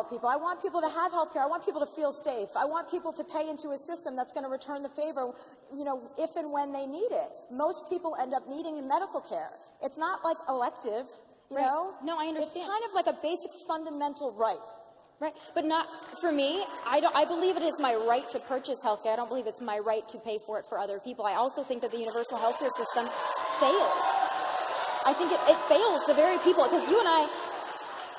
help people. I want people to have health care. I want people to feel safe. I want people to pay into a system that's going to return the favor, you know, if and when they need it. Most people end up needing medical care. It's not like elective, you know? No, I understand. It's kind of like a basic fundamental right. Right, but not for me. I believe it is my right to purchase health care. I don't believe it's my right to pay for it for other people. I also think that the universal health care system fails. I think it fails the very people, because you and I,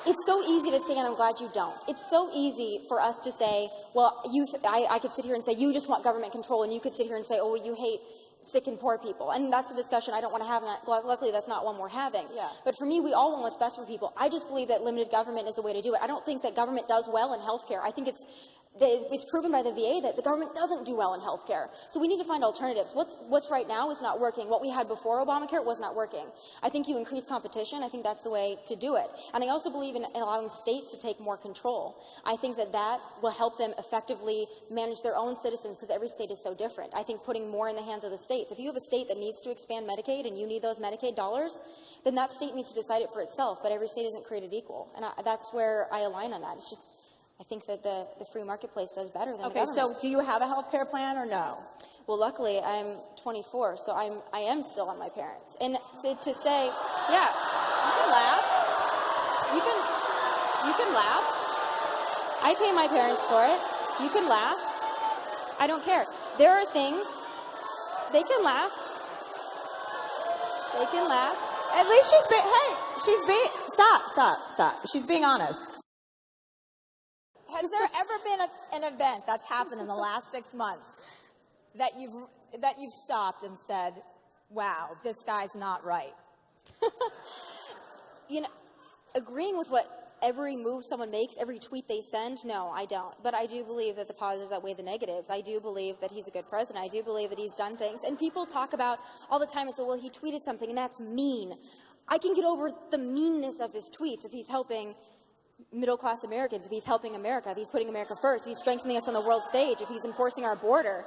it's so easy to say, and I'm glad you don't. It's so easy for us to say, well, I could sit here and say, you just want government control, and you could sit here and say, oh, well, you hate sick and poor people. And that's a discussion I don't want to have. Luckily, that's not one we're having. Yeah. But for me, we all want what's best for people. I just believe that limited government is the way to do it. I don't think that government does well in healthcare. I think it's proven by the VA that the government doesn't do well in healthcare. So we need to find alternatives. What's right now is not working. What we had before Obamacare was not working. I think you increase competition. I think that's the way to do it. And I also believe in allowing states to take more control. I think that that will help them effectively manage their own citizens, because every state is so different. I think putting more in the hands of the states. If you have a state that needs to expand Medicaid and you need those Medicaid dollars, then that state needs to decide it for itself. But every state isn't created equal. And that's where I align on that. It's just, I think that the free marketplace does better than government. Okay, so do you have a health care plan or no? Well, luckily, I'm 24, so I am still on my parents. And to say, yeah, you can laugh. You can laugh. I pay my parents for it. You can laugh. I don't care. There are things, they can laugh. They can laugh. At least stop. She's being honest. Has there ever been an event that's happened in the last 6 months that you've stopped and said, wow, this guy's not right? You know, agreeing with what every move someone makes, every tweet they send, no, I don't. But I do believe that the positives outweigh the negatives. I do believe that he's a good president. I do believe that he's done things. And people talk about all the time, it's, well, he tweeted something, and that's mean. I can get over the meanness of his tweets if he's helping middle-class Americans, if he's helping America, if he's putting America first, if he's strengthening us on the world stage, if he's enforcing our border.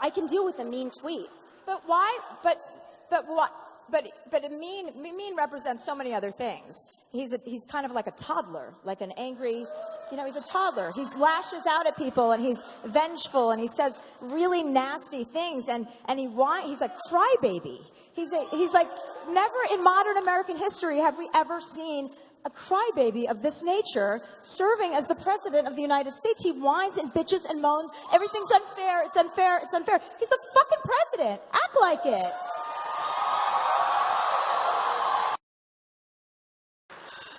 I can deal with a mean tweet. But why? But a mean represents so many other things. He's kind of like a toddler, like an angry, you know, he's a toddler. He lashes out at people, and he's vengeful, and he says really nasty things, and he's a crybaby. He's like, never in modern American history have we ever seen a crybaby of this nature serving as the president of the United States. He whines and bitches and moans. Everything's unfair. It's unfair. It's unfair. He's the fucking president. Act like it.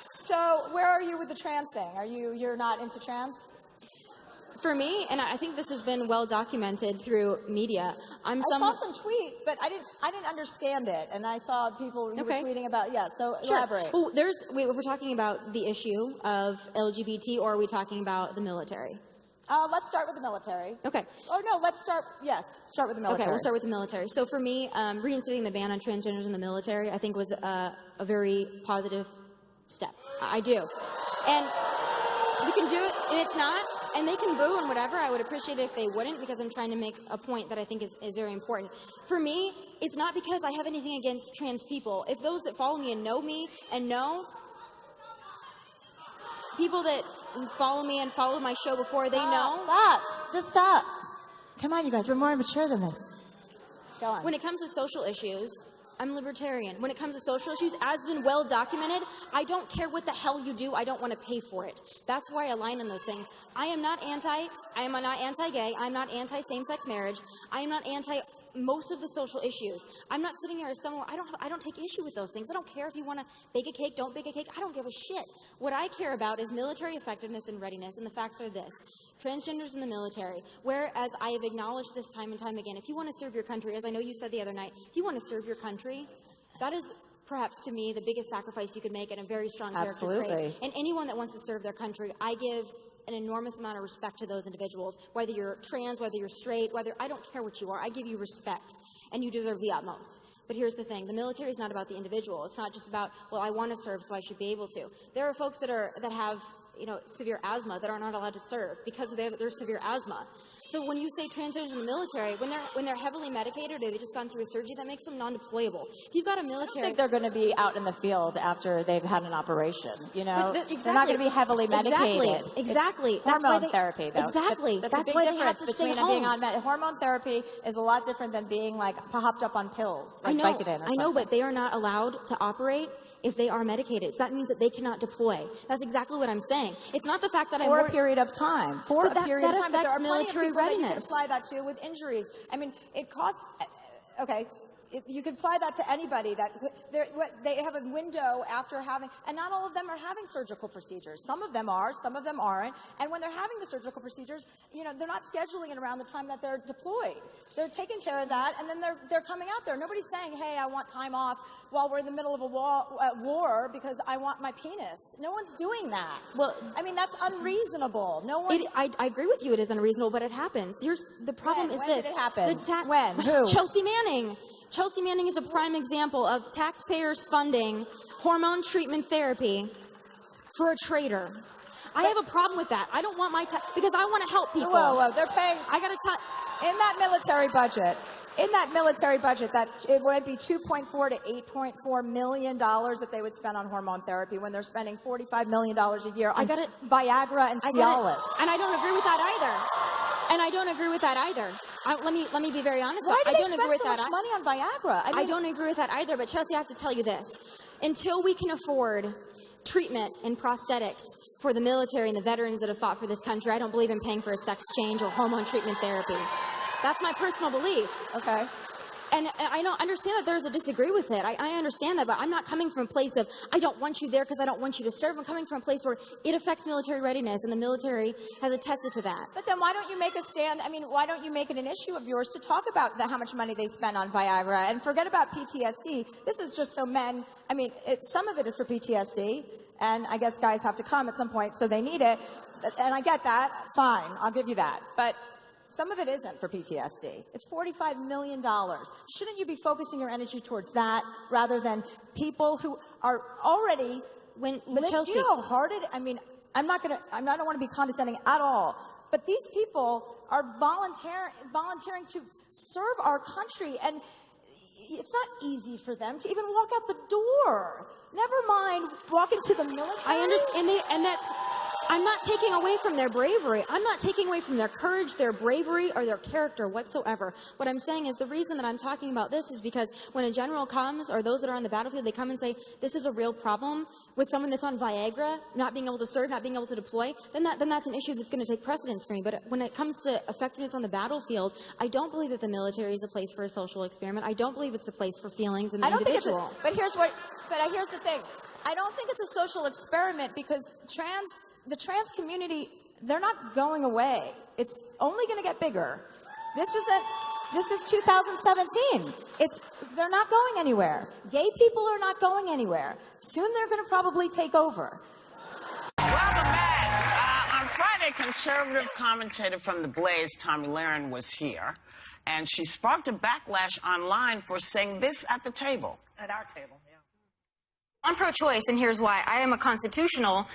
So where are you with the trans thing? You're not into trans? For me, and I think this has been well documented through media. I saw some tweet, but I didn't understand it, and I saw people who were tweeting about so sure. Elaborate. Well, we're talking about the issue of LGBT, or are we talking about the military? Let's start with the military. Okay. Or no, start with the military. Okay, we'll start with the military. So for me, reinstating the ban on transgenders in the military, I think was a very positive step. I do. And you can do it, and it's not. And they can boo and whatever. I would appreciate it if they wouldn't, because I'm trying to make a point that I think is very important. For me, it's not because I have anything against trans people. If those that follow me and know me and know people that follow me and followed my show before, they know. Stop. Just stop. Come on, you guys. We're more mature than this. Go on. When it comes to social issues, I'm libertarian. When it comes to social issues, as been well documented, I don't care what the hell you do. I don't want to pay for it. That's where I align on those things. I am not anti-gay. I'm not anti-same-sex marriage. I am not anti most of the social issues. I'm not sitting here as someone, I don't take issue with those things. I don't care if you want to bake a cake, don't bake a cake. I don't give a shit. What I care about is military effectiveness and readiness, and the facts are this. Transgenders in the military, whereas I have acknowledged this time and time again, if you want to serve your country, as I know you said the other night, if you want to serve your country, that is perhaps to me the biggest sacrifice you could make, and a very strong character trait. And anyone that wants to serve their country, I give an enormous amount of respect to those individuals, whether you're trans, whether you're straight, I don't care what you are. I give you respect, and you deserve the utmost. But here's the thing. The military is not about the individual. It's not just about, well, I want to serve, so I should be able to. There are folks that have severe asthma that are not allowed to serve because they have their severe asthma. So when you say transgender in the military, when they're heavily medicated or they just gone through a surgery, that makes them non-deployable. If you've got a military, I don't think they're going to be out in the field after they've had an operation. Exactly. They're not going to be heavily medicated. Exactly. It's hormone therapy, though. Exactly. That's a big why difference they have to between stay them being home. on hormone therapy is a lot different than being like hopped up on pills, like Vicodin or something. I know, but they are not allowed to operate if they are medicated. So that means that they cannot deploy. That's exactly what I'm saying. It's not the fact that for a period of time. For a period of time. But there are plenty of military people that you can readiness. apply that to with injuries. I mean, it costs. Okay. You can apply that to anybody. They have a window after having, and not all of them are having surgical procedures. Some of them are, some of them aren't. And when they're having the surgical procedures, they're not scheduling it around the time that they're deployed. They're taking care of that, and then they're coming out there. Nobody's saying, "Hey, I want time off while we're in the middle of a war because I want my penis." No one's doing that. Well, I mean, that's unreasonable. No one. I agree with you. It is unreasonable, but it happens. The problem when is this. When did it happen? When? Who? Chealsea Manning. Chealsea Manning is a prime example of taxpayers funding hormone treatment therapy for a traitor. I have a problem with that. I don't want because I want to help people. Whoa, they're paying. I got to tell. In that military budget, that it would be $2.4 to $8.4 million that they would spend on hormone therapy when they're spending $45 million a year on Viagra and Cialis. And I don't agree with that either. Let me be very honest. Why do I don't they agree spend with so much money on Viagra? I don't agree with that either. But Chealsea, I have to tell you this: until we can afford treatment and prosthetics for the military and the veterans that have fought for this country, I don't believe in paying for a sex change or hormone treatment therapy. That's my personal belief. Okay. And I don't understand that there's a disagree with it. I understand that, but I'm not coming from a place of, I don't want you there because I don't want you to serve. I'm coming from a place where it affects military readiness, and the military has attested to that. But then why don't you make a stand? I mean, why don't you make it an issue of yours to talk about how much money they spend on Viagra? And forget about PTSD. This is just so men, I mean, some of it is for PTSD, and I guess guys have to come at some point, so they need it. And I get that. Fine, I'll give you that. But some of it isn't for PTSD. It's $45 million. Shouldn't you be focusing your energy towards that rather than people who are already Chealsea, do you know how hard it? I mean, I don't want to be condescending at all, but these people are volunteering to serve our country, and it's not easy for them to even walk out the door. Never mind walk into the military. I understand, and that's. I'm not taking away from their bravery. I'm not taking away from their courage, their bravery, or their character whatsoever. What I'm saying is the reason that I'm talking about this is because when a general comes, or those that are on the battlefield, they come and say, this is a real problem with someone that's on Viagra, not being able to serve, not being able to deploy, then that's an issue that's going to take precedence for me. But when it comes to effectiveness on the battlefield, I don't believe that the military is a place for a social experiment. I don't believe it's a place for feelings in the individual. But here's the thing. I don't think it's a social experiment because the trans community, they're not going away. It's only going to get bigger. This is 2017. They're not going anywhere. Gay people are not going anywhere. Soon they're going to probably take over. Welcome back. On Friday, conservative commentator from The Blaze, Tomi Lahren, was here, and she sparked a backlash online for saying this at the table. At our table, yeah. I'm pro-choice, and here's why. I am a constitutional,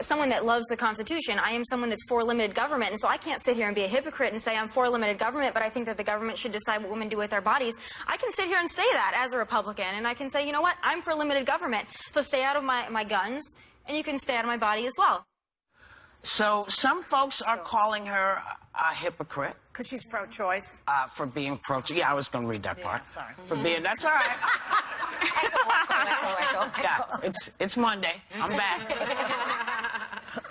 someone that loves the Constitution. I am someone that's for limited government, and so I can't sit here and be a hypocrite and say I'm for limited government, but I think that the government should decide what women do with their bodies. I can sit here and say that as a Republican, and I can say, you know what, I'm for limited government, so stay out of my guns, and you can stay out of my body as well. So some folks are calling her a hypocrite. Because she's pro-choice. For being pro-choice. Yeah, I was going to read that part. Sorry. For being, that's all right. Echo. Yeah, it's Monday. I'm back.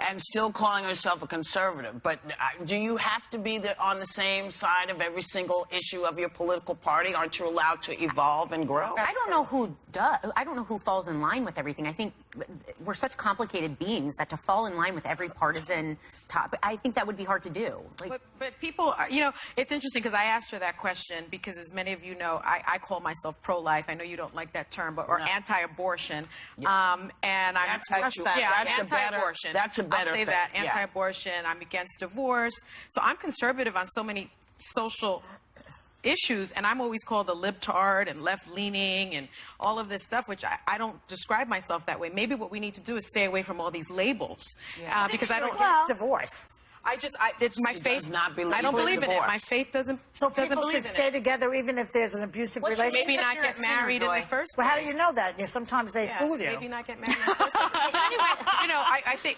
And still calling herself a conservative. But do you have to be on the same side of every single issue of your political party? Aren't you allowed to evolve and grow? I don't know who does. I don't know who falls in line with everything. I think we're such complicated beings that to fall in line with every partisan topic, I think that would be hard to do. But people are, it's interesting because I asked her that question because, as many of you know, I call myself pro-life. I know you don't like that term, or anti-abortion. Yeah. And I'm anti-abortion. That's a better I'll say thing. that, anti-abortion. I'm against divorce. So I'm conservative on so many social issues, and I'm always called a libtard and left-leaning and all of this stuff, which I don't describe myself that way. Maybe what we need to do is stay away from all these labels, because I don't. Divorce. It's my She faith. does not believe I don't in believe in it. divorce. My faith doesn't. So doesn't people believe should in stay it. together even if there's an abusive relationship. Maybe not you're a get sinner, married in Joy. the first Well, place. how do you know that? Sometimes they Yeah, fool you. maybe not get married. Anyway, you know, I think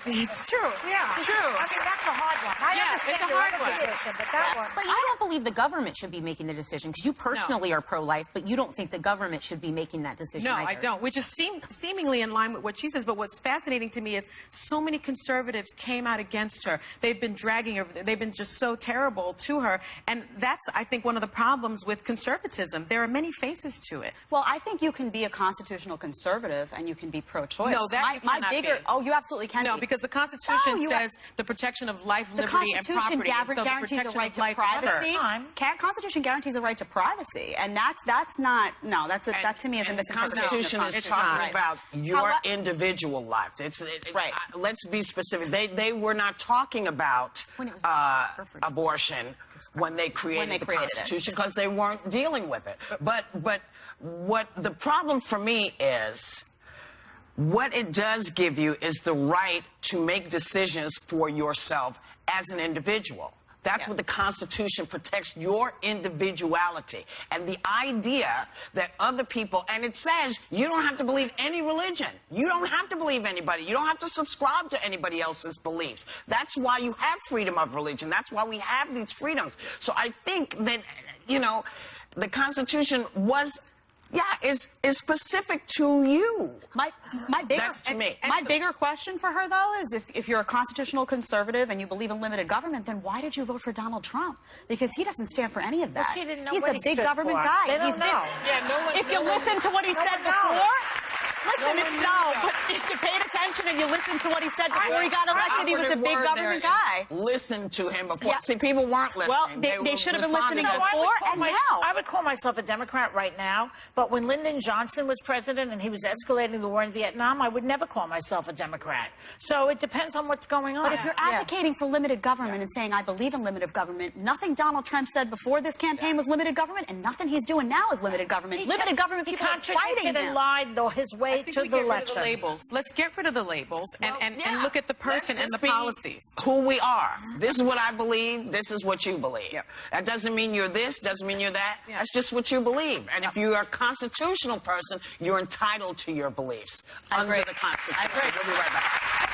it's true. Yeah. True. I mean, that's a hard one. I Yeah, understand it's a your hard other one. position, but that one. But I don't believe the government should be making the decision, because you personally are pro-life, but you don't think the government should be making that decision No, either. I don't, which is seemingly in line with what she says. But what's fascinating to me is so many conservatives came out against her. They've been dragging her. They've been just so terrible to her. And that's, I think, one of the problems with conservatism. There are many faces to it. Well, I think you can be a constitutional conservative and you can be pro-choice. No, that you cannot be. Oh, you absolutely can No, be. because the Constitution No, says the protection of life, The liberty, and Constitution property. And so the guarantees protection a right of to life is privacy. first. Constitution guarantees a right to privacy, and that's not. No, that to me is a And the misinterpretation. Constitution of is Constitution. talking Right. about your However- individual life. Right. Let's be specific. They were not talking about When it was abortion when they created the created it. Constitution, because they weren't dealing with it. But what the problem for me is, what it does give you is the right to make decisions for yourself as an individual. That's what the Constitution protects, your individuality. And the idea that other people, and it says you don't have to believe any religion. You don't have to believe anybody. You don't have to subscribe to anybody else's beliefs. That's why you have freedom of religion. That's why we have these freedoms. So I think that, you know, the Constitution is specific to you. My bigger, That's to me. My bigger question for her, though, is if you're a constitutional conservative and you believe in limited government, then why did you vote for Donald Trump? Because he doesn't stand for any of that. Well, she didn't know He's what a he big stood government for. guy. They don't know. Yeah, no one. If you listen to what he said one knows. before, but if you paid attention and you listened to what he said before he got elected, he was a big government guy. Listen to him before. Yeah. See, people weren't listening. Well, they were should have been responding listening to- before and now. I would call myself a Democrat right now, but when Lyndon Johnson was president and he was escalating the war in Vietnam, I would never call myself a Democrat. So it depends on what's going on. But if you're advocating for limited government and saying, I believe in limited government, nothing Donald Trump said before this campaign was limited government, and nothing he's doing now is limited government. Limited government he people are fighting contradicted and him. lied though his way I think to we the get rid of election. the labels. Let's get rid of the labels and look at the person and Let's the just be policies. who we are. This is what I believe. This is what you believe. That doesn't mean you're this, doesn't mean you're that. That's just what you believe. And if you're a constitutional person, you're entitled to your beliefs under the Constitution. We'll be right back.